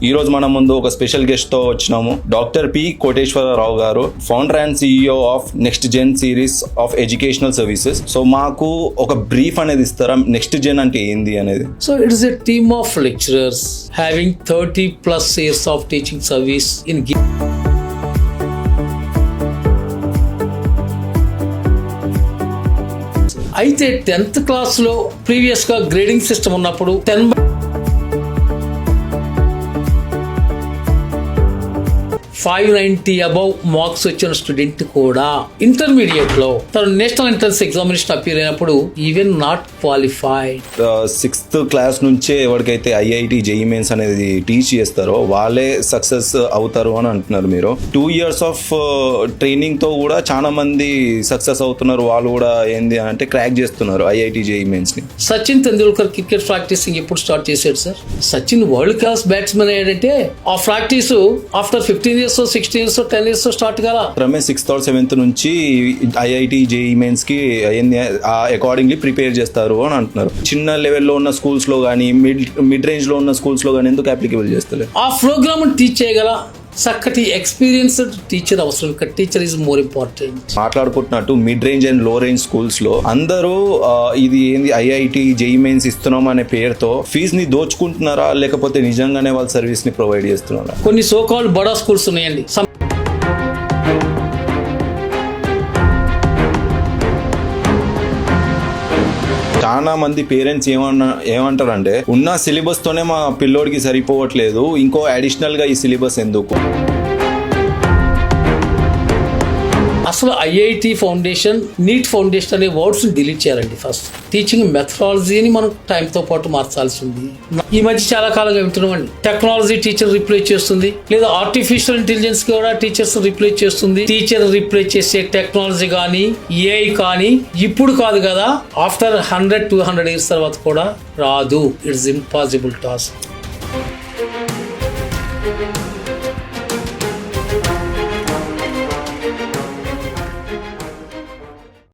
ఈ రోజు మన ముందు ఒక స్పెషల్ గెస్ట్ తో వచ్చినాము. డాక్టర్ పి కోటేశ్వరరావు గారు, founder and CEO of next gen series of educational services. So మాకు ఒక బ్రీఫ్ అనేది ఇస్తారా, నెక్స్ట్ జెన్ అంటే ఏంది అనేది? So it is a team of lecturers having 30 plus years of teaching service in అయితే 10th క్లాస్ లో ప్రీవియస్ గా గ్రేడింగ్ సిస్టమ్ ఉన్నప్పుడు 590 అబౌవ్ మార్క్స్ వచ్చిన స్టూడెంట్ కూడా ఇంటర్మీడియట్ లో తను నేషనల్ ఎంట్రన్స్ ఎగ్జామినేషన్ అపీర్ అయినప్పుడు even not qualified. 6th class నుంచే ఎవరికైతే IIT JEE మెయిన్స్ అనేది టీచ్ చేస్తారో వాళ్ళే సక్సెస్ అవుతారు అని అంటున్నారు మీరు. 2 years ఆఫ్ ట్రైనింగ్ తో కూడా చాలా మంది సక్సెస్ అవుతున్నారు. వాళ్ళు కూడా ఏంది అంటే క్రాక్ చేస్తున్నారు IIT JEE మెయిన్స్ ని. సచిన్ తెందూల్కర్ క్రికెట్ ప్రాక్టీసింగ్ ఎప్పుడు స్టార్ట్ చేశాడు sir? Sachin world class batsmen అయ్యాడంటే ఆ practice after 15 years 16 years 10 years start కదా. 6th or 7th నుంచి IIT JEE మెయిన్స్ కి అకార్డింగ్లీ ప్రిపేర్ చేస్తారు అని అంటున్నారు. చిన్న లెవెల్లో ఉన్న స్కూల్స్ లో కానీ మిడ్ రేంజ్ లో ఉన్న స్కూల్స్ లో కానీ ఎందుకు అప్లికేబుల్ చేస్తలేదు? ఆ ప్రోగ్రామ్ టీచ్ చేయగల చక్కటి ఎక్స్పీరియన్స్డ్ టీచర్ అవసరం. ఇక్కడ టీచర్ ఈజ్ మోర్ ఇంపార్టెంట్. మాట్లాడుకుంటున్నట్టు mid range and low range schools లో అందరూ ఇది ఏంది IIT JEE మెయిన్స్ ఇస్తున్నాం అనే పేరుతో ఫీజుని దోచుకుంటున్నారా, లేకపోతే నిజంగానే వాళ్ళ సర్వీస్ ని ప్రొవైడ్ చేస్తున్నారా? కొన్ని సో కాల్డ్ బడా స్కూల్స్ ఉన్నాయండి. చాలా మంది పేరెంట్స్ ఏమంటారంటే ఉన్న సిలబస్ తోనే మా పిల్లోడికి సరిపోవట్లేదు, ఇంకో అడిషనల్ గా ఈ సిలబస్ ఎందుకు? అసలు IIT ఫౌండేషన్, నీట్ ఫౌండేషన్ అనే వర్డ్స్ డిలీట్ చేయాలండి. ఫస్ట్ టీచింగ్ మెథడాలజీని మనం టైంతో పాటు మార్చాల్సి ఉంది. ఈ మధ్య చాలా కాలంగా వింటున్నామండి, టెక్నాలజీ టీచర్ రీప్లేస్ చేస్తుంది, లేదా ఆర్టిఫిషియల్ ఇంటెలిజెన్స్ కూడా టీచర్స్ రీప్లేస్ చేస్తుంది. టీచర్ రీప్లేస్ చేసే టెక్నాలజీ కానీ AI కానీ ఇప్పుడు కాదు కదా, ఆఫ్టర్ 100-200 years తర్వాత కూడా రాదు. It's impossible task.